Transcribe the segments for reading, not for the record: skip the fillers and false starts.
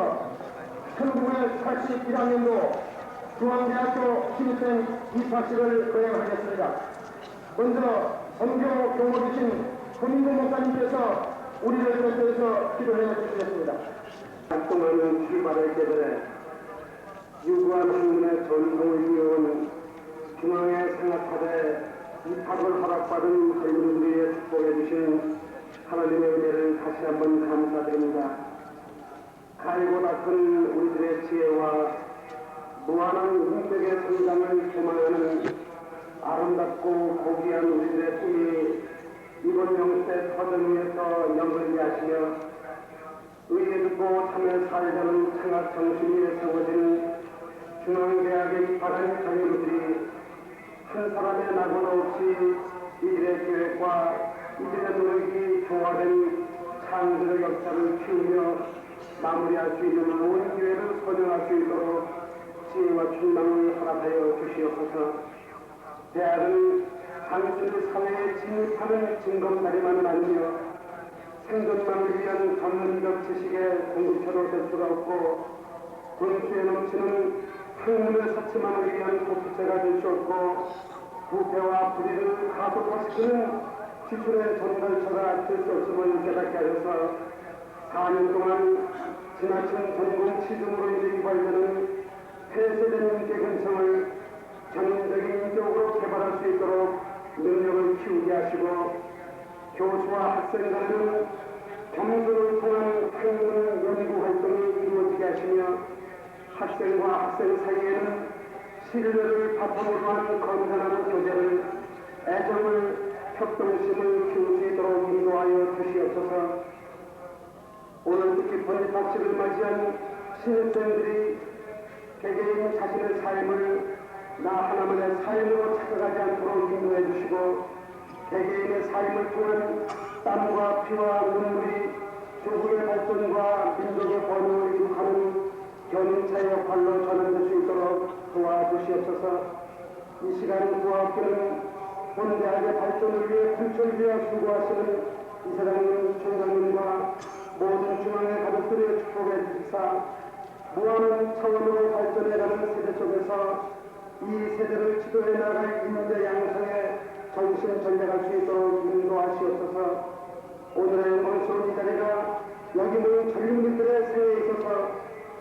앞서서 1981학년도 중앙대학교 신입생 입학식을 거행하겠습니다. 먼저 선교 경호 주신 고민구 목사님께서 우리를 대표해서 기도해 주시겠습니다. 활동하는 출발의 계절에 유구한 학문의 전공을 이어온 중앙에 생각하되 입학을 허락받은 젊은이들에게 축복해 주신 하나님의 은혜를 다시 한번 감사드립니다. 갈고 닦은 우리들의 지혜와 무한한 인격의 성장을 소망하는 아름답고 고귀한 우리들의 꿈이 이번 명세 터전 위에서 연결이 하시며 의리있고 참여 살자는 창학 정신이 세워진 중앙대학에 입학한 젊은이들이 한 사람의 낙오도 없이 이들의 계획과 이들의 노력이 조화된 창조적 역사를 키우며 마무리할 수 있는 온 기회를 선정할 수 있도록 지혜와 충만을 허락하여 주시옵소서. 대학은 단순히 사회에 진입하는 증거자리만은 아니며 생존만을 위한 전문적 지식의 공급처로 될 수가 없고 분수에 넘치는 학문의 사치만을 위한 도피처가 될 수 없고 부패와 불의를 가속화시키는 지출의 전달처가 될 수 없음을 깨닫게 하셔서 4년 동안 지나친 전공 치중으로 인해 유발되는 폐쇄된 인격 현상을 전인적인 인격으로 개발할 수 있도록 능력을 키우게 하시고 교수와 학생 간에는 겸손을 통한 학문 연구 활동이 이루어지게 하시며 학생과 학생 사이에는 신뢰를 바탕으로 한 건전한 교제를 애정을 협동심을 키울 수 있도록 인도하여 주시옵소서. 오늘 뜻깊은 입학식을 맞이한 신입생들이 개개인 자신의 삶을 나 하나만의 삶으로 찾아가지 않도록 인도해 주시고 개개인의 삶을 통한 땀과 피와 눈물이 조국의 발전과 민족의 번영을 이룩하는 견인차의 역할로 전환될 수 있도록 도와주시옵소서. 이 시간 구학교는 본대학의 발전을 위해 불철주야 수고하시는 이사장님, 총장님과 모든 중앙의 가족들의 축복에 주시사 무한한 차원으로 발전해가는 세대 속에서 이 세대를 지도해 나갈 인재 양성에 정신 전략할 수 있도록 인도하시옵소서. 오늘의 먼소리 자리가 여기 모인 젊은이들의 생애에 있어서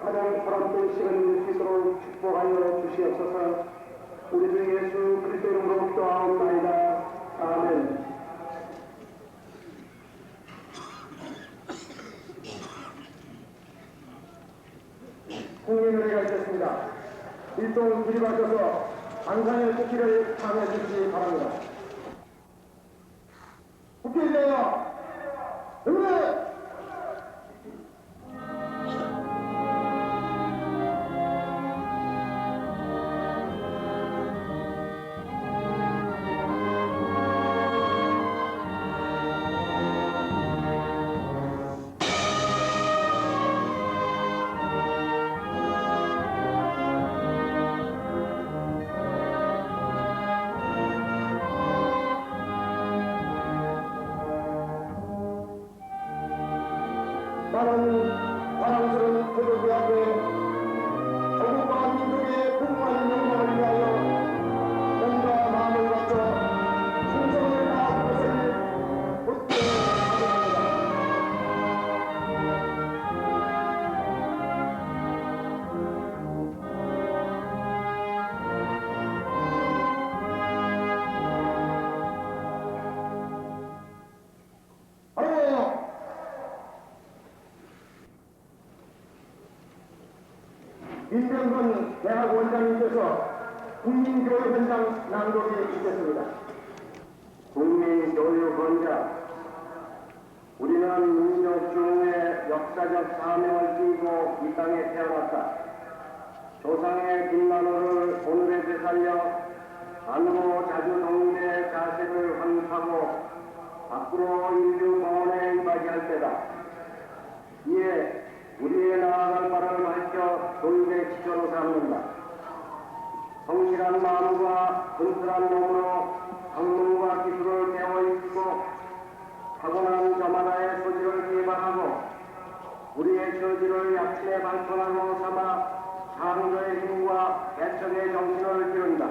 가장 보람된 시간이 될 수 있도록 축복하여 주시옵소서. 우리 주 예수 그리스도 이름으로 기도하옵나이다. 아멘. 국민의회가 있겠습니다. 일동 들이받쳐서 안산의 국기를 향해 주시기 바랍니다. 국기에 대하여 응원! 나는 사랑스러운 태도기 앞에 조국과 민족의 공무원 영광을 위하여 몸과 마음을 바쳐 충성을 다할 것을 굳게 하겠습니다. 임병건 대학 원장님께서 국민교육 현장 낭독이 있겠습니다. 국민교육 원자 우리는 민족 중흥의 역사적 사명을 띠고 이 땅에 태어났다. 조상의 빛나노를 오늘에 되살려 안고 자주 독립의 자세를 환파하고 밖으로 인류 공헌에 임하게 할 때다. 이에 우리의 나아갈 바를 밝혀 교육의 기초로 삼는다. 성실한 마음과 근실한 몸으로 학문과 기술을 배워 익히고 타고난 저마다의 소질을 개발하고 우리의 처지를 약진의 발판으로 삼아 창조의 힘과 개척의 정신을 기른다.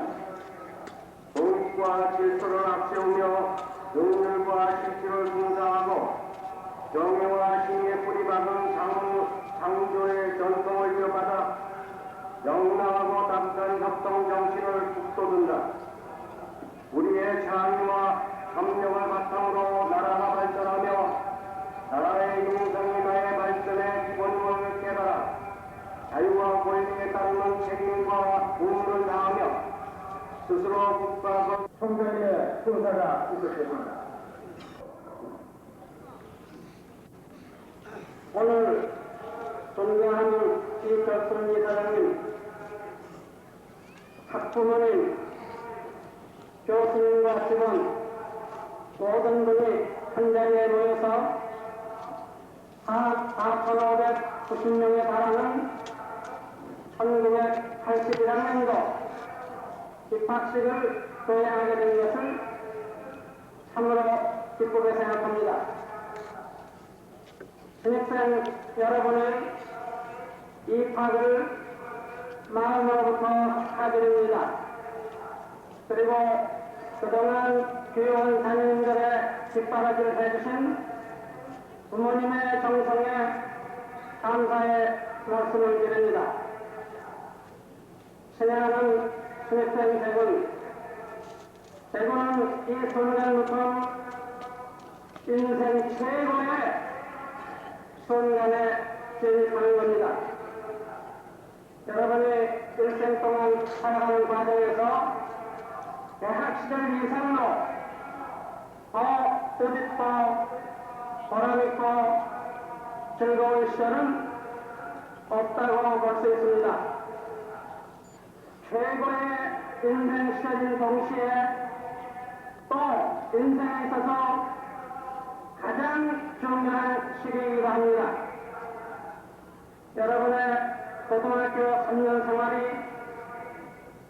공익과 질서를 앞세우며 능률과 실질을 중사하고 정의와 신의 뿌리박은 창조의 전통을 이어받아 영롱하고 따뜻한 협동 정신을 북돋운다. 우리의 창의와 협력을 바탕으로 나라가 발전하며 나라의 융성이 나의 발전의 기본임을 깨달아 자유와 권리에 따르는 책임과 의무를 다하며 스스로 국가적 총장님의 수사가 있었습니다. 오늘 존경하는 이덕순 이사장님, 학부모님, 교수님과 직원 모든 분이 한 자리에 모여서 4,590명에 달하는 1981학년도 입학식을 수행하게 된 것을 참으로 기쁘게 생각합니다. 신입생 여러분의 입학을 마음으로부터 축하드립니다. 그리고 그동안 귀여운 자녀님들의 뒷바라지를 해주신 부모님의 정성에 감사의 말씀을 드립니다. 신뢰하는 신입생 대구는 이 순간부터 인생 최고의 순간에 진입하는 겁니다. 여러분이 일생 동안 살아가는 과정에서 대학 시절 이상으로 더 뜻있고 보람있고 즐거운 시절은 없다고 볼 수 있습니다. 최고의 인생 시절인 동시에 또 인생에 있어서 가장 중요한 시기이기도 합니다. 여러분의 고등학교 3년 생활이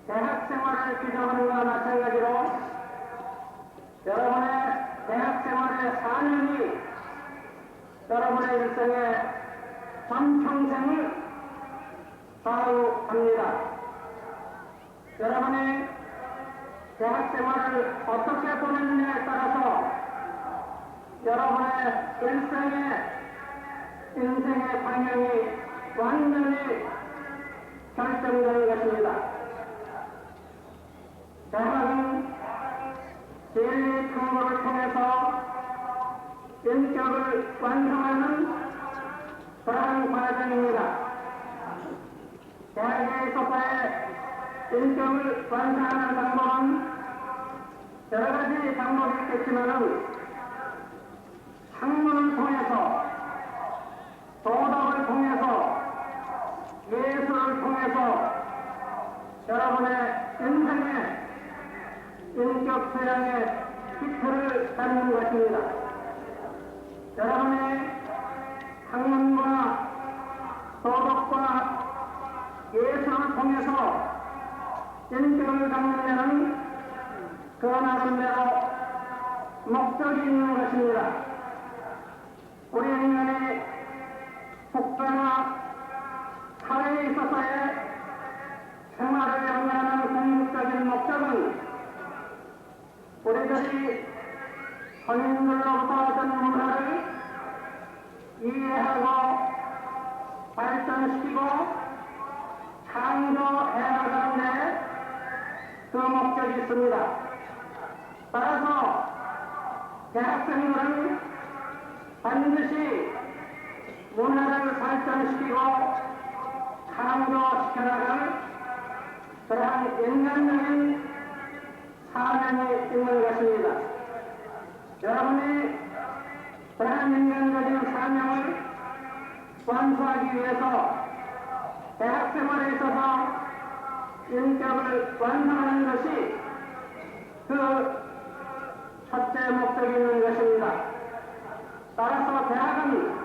대학 생활을 규정하는 것과 마찬가지로 여러분의 대학 생활의 4년이 여러분의 일생의 전평생을 좌우합니다. 여러분이 대학 생활을 어떻게 보내느냐에 따라서 여러분의 인생의 방향이 완전히 결정되는 것입니다. 대학은 진리 탐구를 통해서 인격을 완성하는 그러한 과정입니다. 대학에 있어서의 인격을 완성하는 방법은 여러 가지 방법이 있겠지만은 학문을 통해서, 도덕을 통해서, 예술을 통해서 여러분의 인생의 인격 수양의 기초를 쌓는 것입니다. 여러분의 학문과 도덕과 예술을 통해서 인격을 갖는 데는 그 나름대로 목적이 있는 것입니다. 우리 인간의 국가나 사회에 있어서의 생활을 영위하는 궁극적인 목적은 우리들이 선인들로부터 얻은 문화를 이해하고 발전시키고 창조해나가는 데 그 목적이 있습니다. 따라서 대학생들은 반드시 문화를 발전시키고 창조시켜나갈 그러한 인간적인 사명이 있는 것입니다. 여러분이 그러한 인간적인 사명을 완수하기 위해서 대학생활에 있어서 인격을 완성하는 것이 그 첫째 목적이 있는 것입니다. 따라서 대학은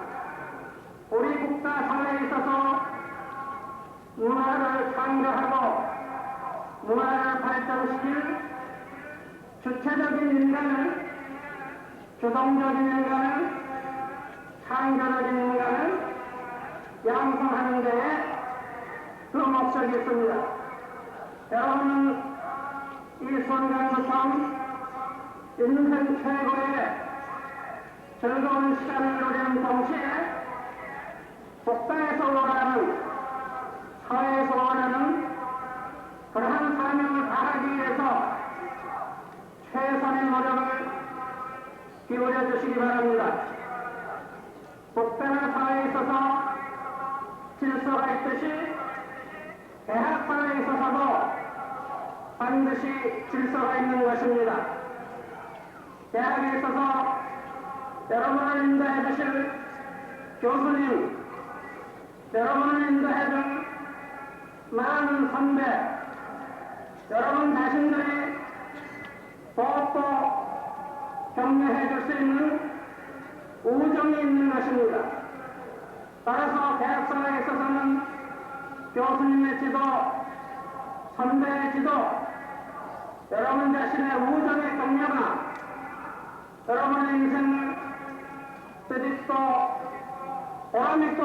우리 국가 사회에 있어서 문화를 창조하고 문화를 발전시킬 주체적인 인간을, 주동적인 인간을, 창조적인 인간을 양성하는 데에 그 목적이 있습니다. 여러분은 이 순간부터 인생 최고의 즐거운 시간을 누리는 동시에 국가에서 오라는 사회에서 오라는 그러한 사명을 다하기 위해서 최선의 노력을 기울여 주시기 바랍니다. 국가나 사회에 있어서 질서가 있듯이 대학 사회에 있어서도 반드시 질서가 있는 것입니다. 대학에 있어서 여러분을 인도해 주실 교수님, 여러분을 인도해 줄 많은 선배, 여러분 자신들이 또 격려해 줄 수 있는 우정이 있는 것입니다. 따라서 대학사회에 있어서는 교수님의 지도, 선배의 지도, 여러분 자신의 우정의 격려가 여러분의 인생을 뜻있고 보람있고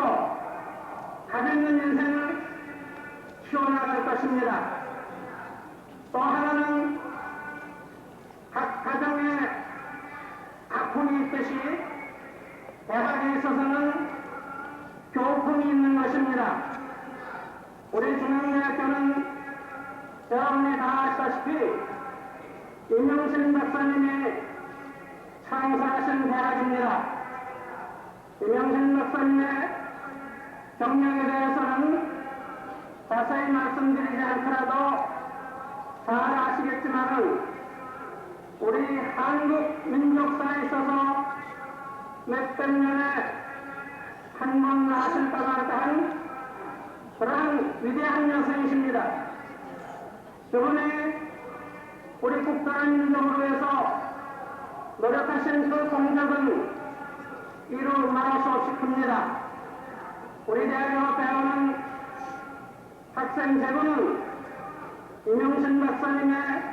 가져있는 인생을 키워나갈 것입니다. 또 하나는 각 가정에 아픔이 있듯이 대학에 있어서는 교품이 있는 것입니다. 우리 중앙대학교는 여러분이 다 아시다시피 임용신 박사님이 창설하신 대학입니다. 임용신 박사님의 경력에 대해서는 자세히 말씀드리지 않더라도 잘 아시겠지만은 우리 한국 민족사에 있어서 몇백 년에 한 번 나실까 말까한 그러한 위대한 여성이십니다. 그분이 우리 국가와 민족을 위해서 노력하신 그 공적은 이루 말할 수 없이 큽니다. 우리 대학에서 배우는 학생 제도는 임용신 박사님의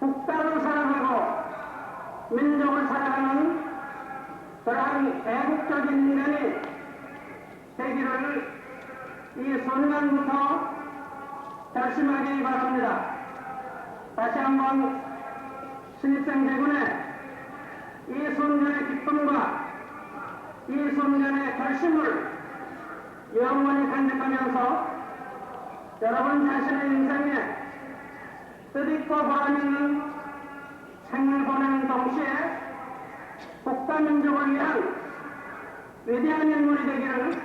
국가를 사랑하고 민족을 사랑하는 그러한 애국적인 인간이 되기를 이 순간부터 결심하기 바랍니다. 다시 한번 신입생 대군의 이 순간의 기쁨과 이 순간의 결심을 영원히 간직하면서 여러분 자신의 인생에 뜻있고 보람있는 생을 보내는 동시에 국가 민족을 위한 위대한 인물이 되기를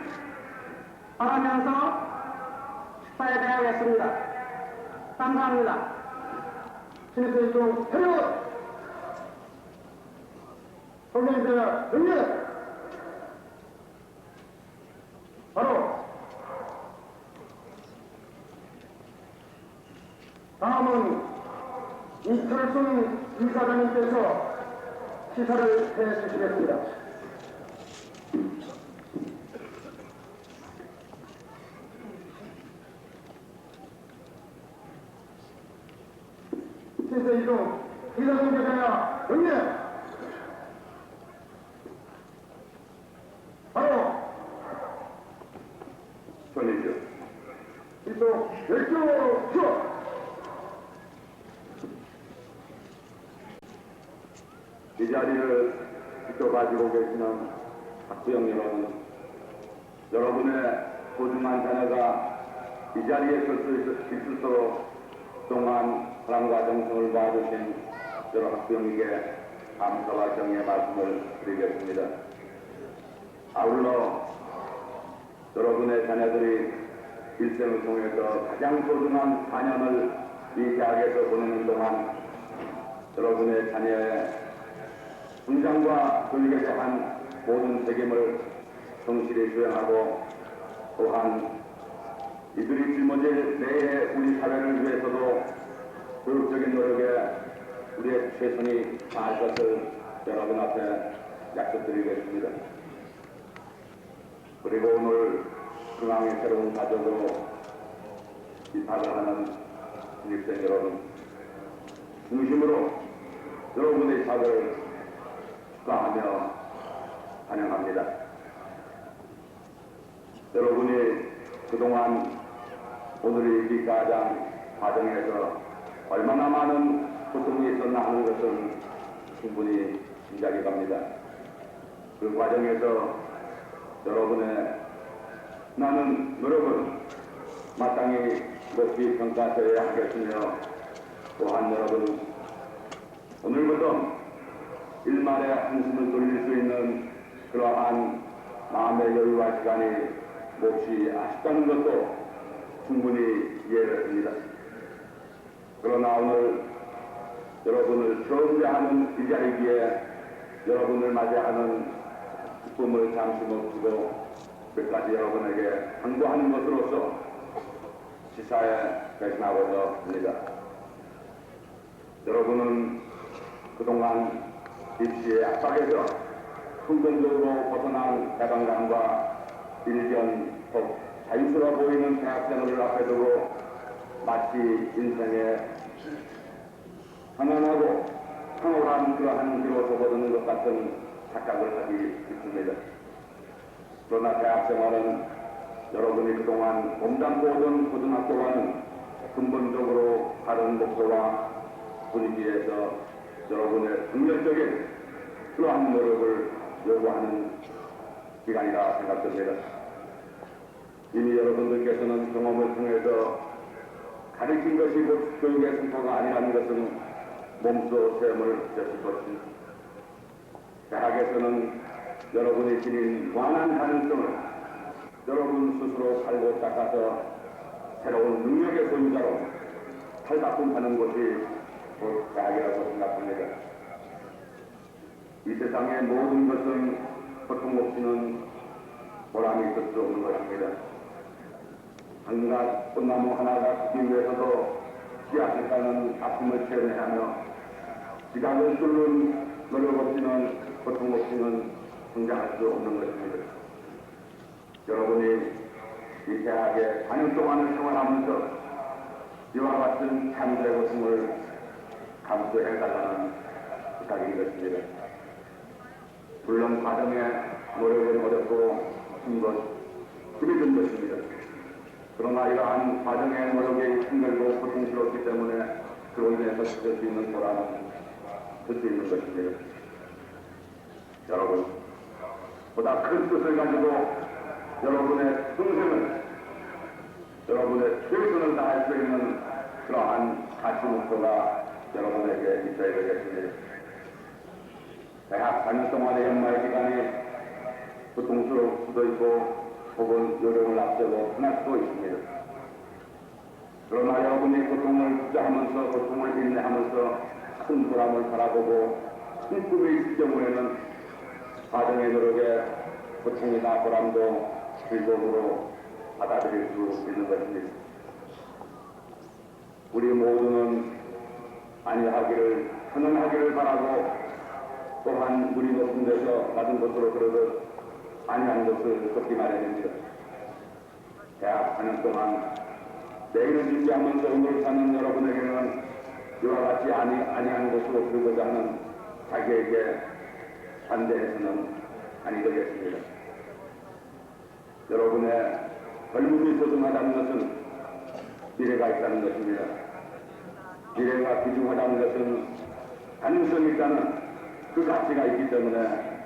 바라면서 축사에 대하겠습니다. 감사합니다. 신입생 중 해려! 선생님들 응렬! 바로 다음은 이철순 이사장님께서 시사를 해주시겠습니다. 신입생 중 이사장님께서야 응렬! 바로 손이죠. 이쪽 열조 주 이 자리를 지켜가지고 계시는 학부형 여러분, 여러분의 소중한 자녀가 이 자리에 설 수 있도록 동안 사랑과 정성을 모아주신 여러 학부형에게 감사와 정의 말씀을 드리겠습니다. 아울러 여러분의 자녀들이 일생을 통해서 가장 소중한 4년을 이 대학에서 보내는 동안 여러분의 자녀의 성장과 교육에 대한 모든 책임을 성실히 수행하고 또한 이들이 짊어질 내의 우리 사회를 위해서도 교육적인 노력에 우리의 최선이 다할 것을 여러분 앞에 약속드리겠습니다. 그리고 오늘 중앙의 새로운 가족으로 입학을 하는 신입생 여러분, 중심으로 여러분의 입학을 축하하며 환영합니다. 여러분이 그동안 오늘의 이 가장 과정에서 얼마나 많은 고통이 있었나 하는 것은 충분히 짐작이 갑니다. 그 과정에서 여러분의 나는 노력은 마땅히 높이 평가되어야 하겠으며, 또한 여러분 오늘부터 일말의 한숨을 돌릴 수 있는 그러한 마음의 여유와 시간이 몹시 아쉽다는 것도 충분히 이해했습니다. 그러나 오늘 여러분을 처음 대하는 이 자리기에 여러분을 맞이하는 기쁨을 잠시 멈추고 끝까지 여러분에게 항구하는 것으로서 시사에 배신하고자 합니다. 여러분은 그동안 입시의 압박에서 성공적으로 벗어난 해방감과 일견 더 자유스러워 보이는 대학생을 앞에 두고 마치 인생의 편안하고 평온한 그러한 길로 접어드는 것 같은 착각을 하기 쉽습니다. 그러나 대학생활은 여러분이 그동안 몸담고 오던 고등학교와는 근본적으로 다른 목표와 분위기에서 여러분의 긍정적인 그러한 노력을 요구하는 기간이라 생각됩니다. 이미 여러분들께서는 경험을 통해서 가르친 것이 곧 교육의 성과가 아니라는 것은 몸소 체험을 하셨을 것입니다. 대학에서는 여러분이 지닌 무한한 가능성을 여러분 스스로 살고 닦아서 새로운 능력의 소유자로 탈바꿈하는 곳이 곧 대학이라고 생각합니다. 이 세상의 모든 것은 고통 없이는 보람이 있을 수 없는 것입니다. 한갓 꽃나무 하나가 크기 위해서도 씨앗을 따는 아픔을 체험해야 하며, 지각을 뚫는 노력 없이는 고통 없이는 성장할 수 없는 것입니다. 여러분이 이 대학에 4년 동안을 생활하면서 이와 같은 참들의 고통을 감수해달라는 부탁인 것입니다. 물론 과정에 노력은 어렵고 힘이 든 것입니다. 그러나 이러한 과정의 노력이 힘들고 고통스럽기 때문에 그로 인해서 찾을 수 있는 보람은 들 수 있는 것입니다. 여러분, 보다 큰 뜻을 가지고 여러분의 평생을, 여러분의 최선을 다할 수 있는 그러한 가치 목표가 여러분에게 있어야 되겠습니다. 대학 4년 동안의 연말 기간이 고통스러울 수도 있고 혹은 요령을 앞세고 흔할 수도 있습니다. 그러나 여러분이 고통을 투자하면서 고통을 인내하면서 큰 보람을 바라보고 큰 꿈이 있을 경우에는 과정의 노력에 고통이나 보람도 즐거움으로 받아들일 수 있는 것입니다. 우리 모두는 안위하기를, 편안하기를 바라고, 또한 우리 높은 데서 낮은 곳으로 그러듯 안위한 것을 걷기 마련입니다. 대학 4년 동안 내일을 준비하면서 오늘 사는 여러분에게는 이와 같이 안위한 곳으로 그러고자 하는 자기에게 반대해서는 아니 되겠습니다. 여러분의 젊음이 소중하다는 것은 미래가 있다는 것입니다. 미래가 귀중하다는 것은 가능성이 있다는 그 가치가 있기 때문에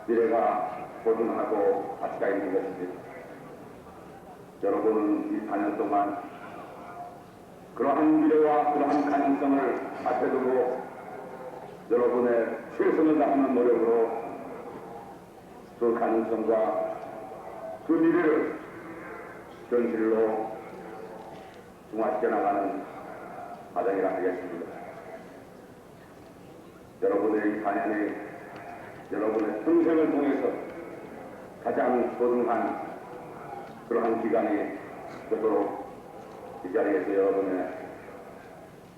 미래가 보존하고 가치가 있는 것입니다. 여러분은 이 4년 동안 그러한 미래와 그러한 가능성을 앞에 두고 여러분의 최선을 다하는 노력으로 그 가능성과 그 미래를 현실로 중화시켜 나가는 과정이라 하겠습니다. 여러분의 이 4년이 여러분의 평생을 통해서 가장 소중한 그러한 기간이 되도록 이 자리에서 여러분의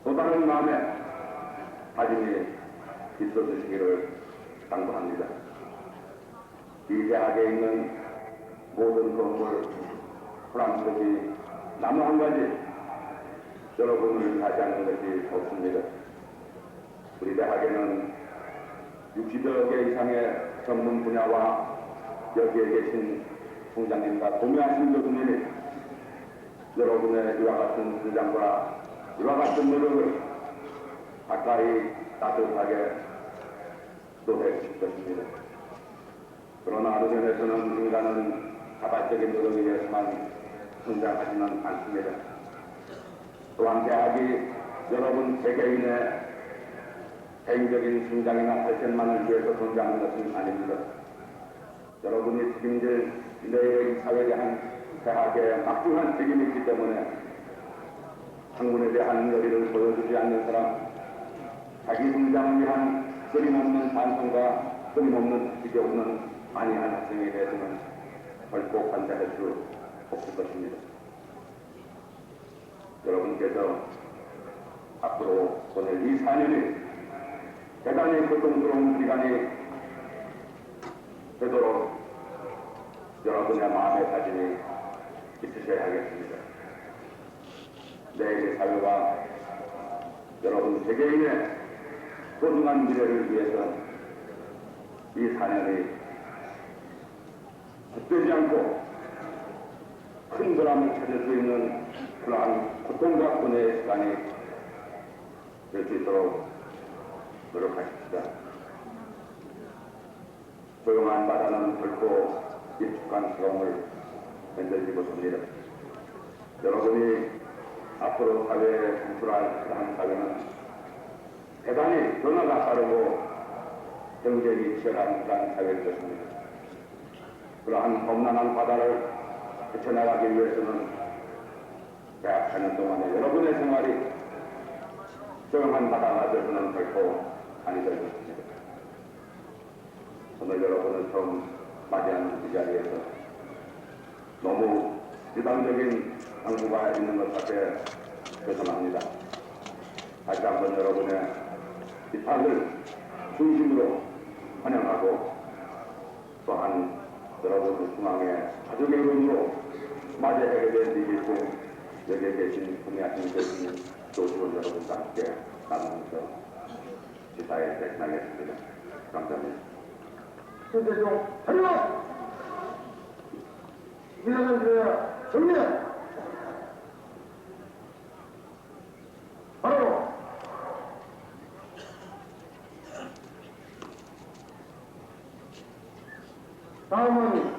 또 다른 마음에 다짐이 있어주시기를 당부합니다. 이 대학에 있는 모든 건물, 프랑스이 나무 한 가지 여러분을 하지 않는 것이 없습니다. 우리 대학에는 60여 개 이상의 전문 분야와 여기에 계신 총장님과 도매하신 교수님이 여러분의 이와 같은 주장과 이와 같은 노력을 가까이 따뜻하게 또해 주실 것입니다. 그러나 어느 면에서는 인간은 자발적인 노력에 의해서만 성장하지는 않습니다. 또한 대학이 여러분 개개인의 개인적인 성장이나 발전만을 위해서 성장하는 것은 아닙니다. 여러분이 책임질 내일 사회에 대한 대학에 막중한 책임이 있기 때문에 학문에 대한 열의를 보여주지 않는 사람, 자기 성장을 위한 끊임없는 반성과 끊임없는 지식이 없는 안이한 학생에 대해서는 결코 관대할 수 없을 것입니다. 여러분께서 앞으로 보낼 이 4년이 대단히 고통스러운 기간이 되도록 여러분의 마음의 다짐이 있으셔야 하겠습니다. 내일의 사회와 여러분 개개인의 소중한 미래를 위해서 이 4년이 헛되지 않고 큰 보람을 찾을 수 있는 그러한 고통과 고뇌의 시간이 될 수 있도록 노력하십시다. 조용한 바다는 결코 익숙한 스러움을 만들지 못합니다. 여러분이 앞으로 사회에 진출할 그러한 사회는 대단히 변화가 빠르고 경쟁이 치열한 그러한 사회일 것입니다. 그러한 험난한 바다를 헤쳐나가기 위해서는 대학 4년 동안의 여러분의 생활이 조용한 바다가 되서는 결코 아니 될 것입니다. 오늘 여러분을 처음 맞이하는 이 자리에서 너무 일방적인 당부가 있는 것 같아 죄송합니다. 다시 한번 여러분의 입학을 중심으로 환영하고 또한 여러분 중앙에 가족의 의미로 맞이하게 된 이기고 여기에 계신 구매하신 교수님 교수원 여러분과 함께 나누면서 기사에 대신하겠습니다. 감사합니다. 신대중 차려! 이러면 그 정리해! 바로 다음은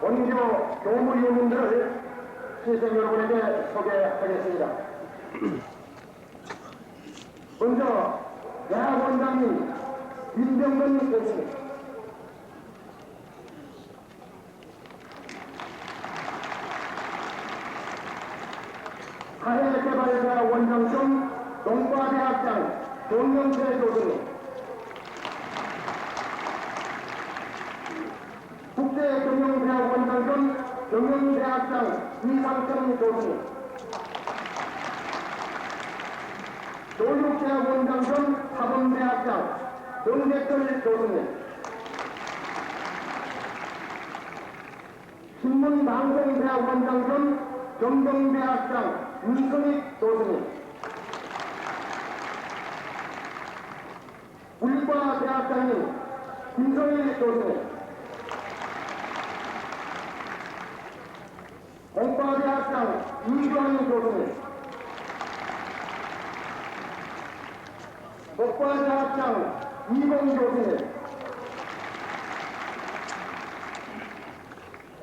원교 교무위원님들을 신생 여러분에게 소개하겠습니다. 먼저 대학원장님 민병근 교수님, 사회개발대 원장 겸 동과대학장 정영태 교수님, 국제경영대학 원장 겸 경영대학장 이상철 교수님, 교육대학 원장 겸 사범대학장 정대철 교수님, 신문방송대학 원장 겸 경정대학장 윤성익 교수님, 물과대학장님 김성일 교수님, 공과대학장 이주환 교수님, 법과대학장 이봉 교수님,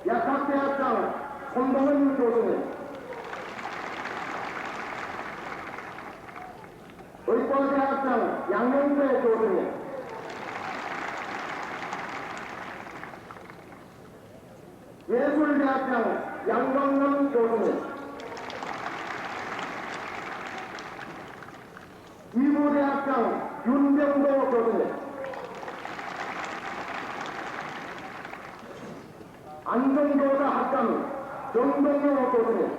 약학대학장 손동은 교수님, 의과대학장 양용태 교수님, 예술대학장 양광남 교수님, 이부대학장 윤병도 교수님, 안성교사 학장 정동호 교수님,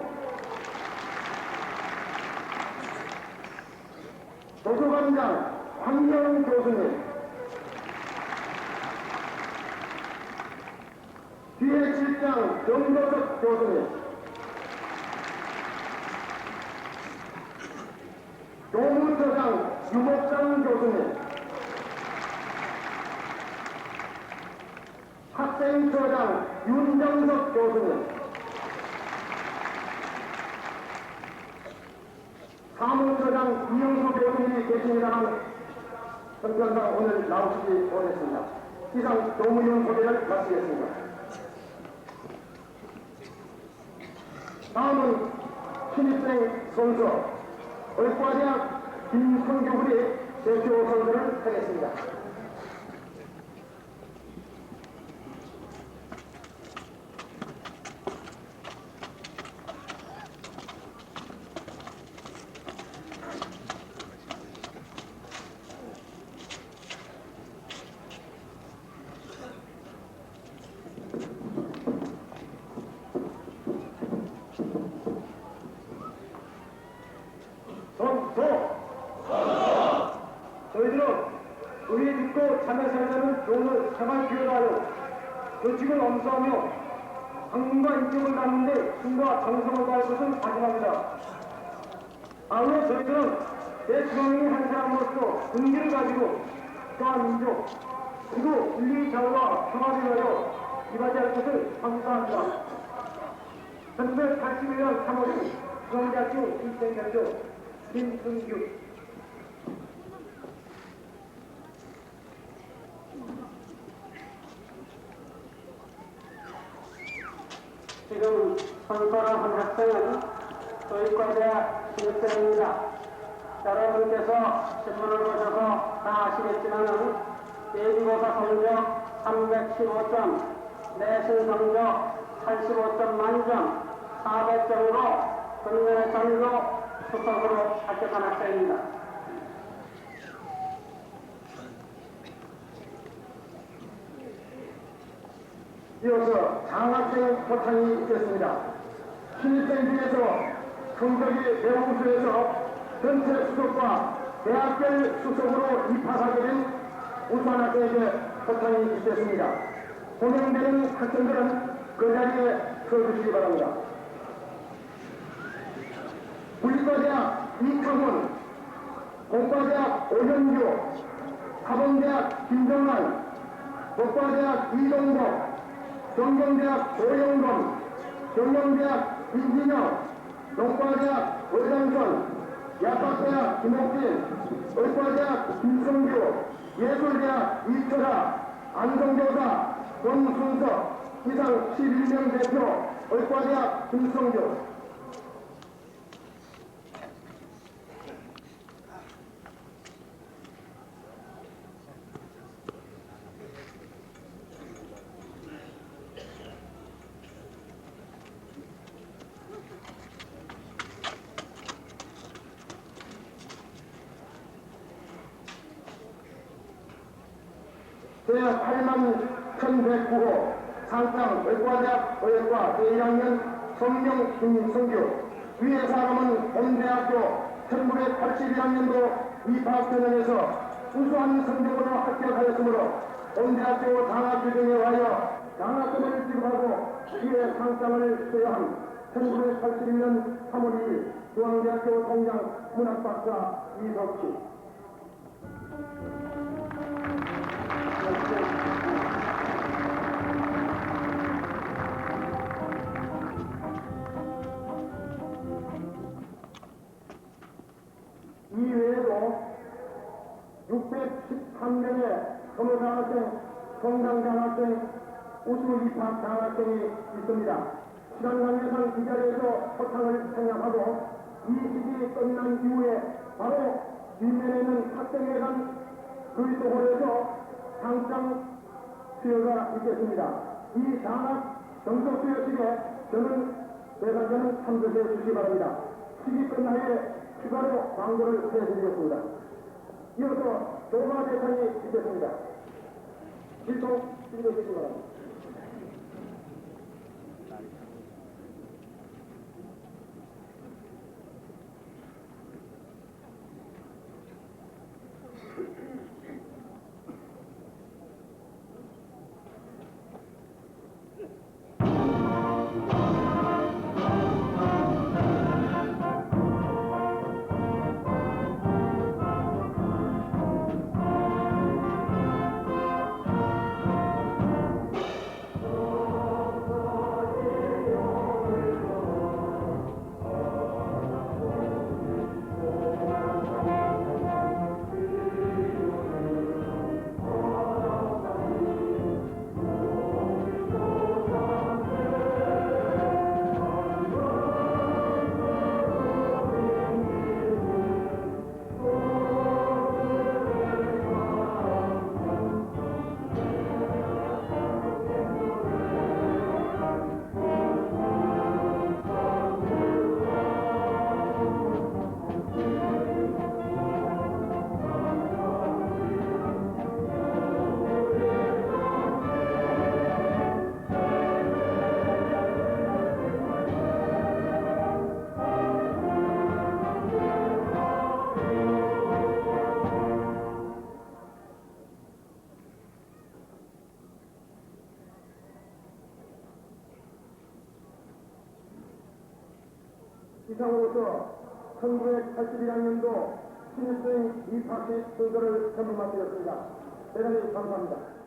도서관장 황영 교수님, 기획실장 정도석 교수님, 교무처장 유목장 교수님, 학생처장 윤정석 교수님, 사무처장 이영수 교수님이 계십니다만 형편상 오늘 나오시지 못했습니다. 이상 노무현 소개를 마치겠습니다. 다음은 신입생 선수 의과대학 김성규군이 대표 선수를 하겠습니다. 저희들은 의에 믿고 잠에 살자는 교훈을 생활 기회로 하여 규칙을 엄수하며 학문과 인격을 갖는데 힘과 정성을 다할 것을 다짐합니다. 아울러 저희들은 대중앙의 한 사람으로서 긍지를 가지고 또한 민족 그리고 인류의 자유와 평화를 위하여 이바지할 것을 강조합니다. 1981년 3월 중앙대학교 일생대학교 김승규. 지금 선서한 학생은 의과대학 신입생입니다. 여러분께서 신문을 보셔서 다 아시겠지만은 예비고사 성적 315점, 내신 성적 85점 만점, 400점으로 금년의 전교 수석으로 합격한 학생입니다. 이어서 장학생 포탄이 있겠습니다. 신입생 중에서 성적이 매우 우수해서 전체 수석과 대학별 수석으로 입학하게 된 우수한 학생에게 포탄이 있겠습니다. 호명되는 학생들은 그 자리에 서주시기 바랍니다. 물리과대학 이창훈, 공과대학 오현규, 사범대학 김정환, 법과대학 이동복, 경경대학 조영범, 경영대학 임진영, 농과대학 의장선, 약학대학 김옥진, 의과대학 김성규, 예술대학 이철아, 안성교사 권순석, 이상 11명 대표 의과대학 김성규. 제8만 1109호 상장 의과대학 의과 제1학년 성명 김성규. 위의 사람은 본대학교 1981학년도 입학전형에서 우수한 성적으로 합격하였으므로 본대학교 장학 규정에 하여 장학금을 지급하고 위의 상장을 수여한 1981년 3월 2일 중앙대학교 동장 문학박사 이석희. 이외에도 613명의 선호장학생, 성장장학생, 우수 입학 장학생이 있습니다. 시간 관계상 이 자리에서 포탕을 생략하고 이 시기 끝난 이후에 바로 뒷면에는 학생회관 글소홀에서 상장 수여가 있겠습니다. 이 장학 정석 수여식에 저는 대상자는 참석해 주시기 바랍니다. 시기 끝난 후에 추가로 광고를 해드리겠습니다. 이어서 조마 대상이 있겠습니다. 일동 준비해 주시기 바랍니다. 이상으로서 1981학년도 신입생 입학식 선거를 전문 마치겠습니다. 대단히 감사합니다.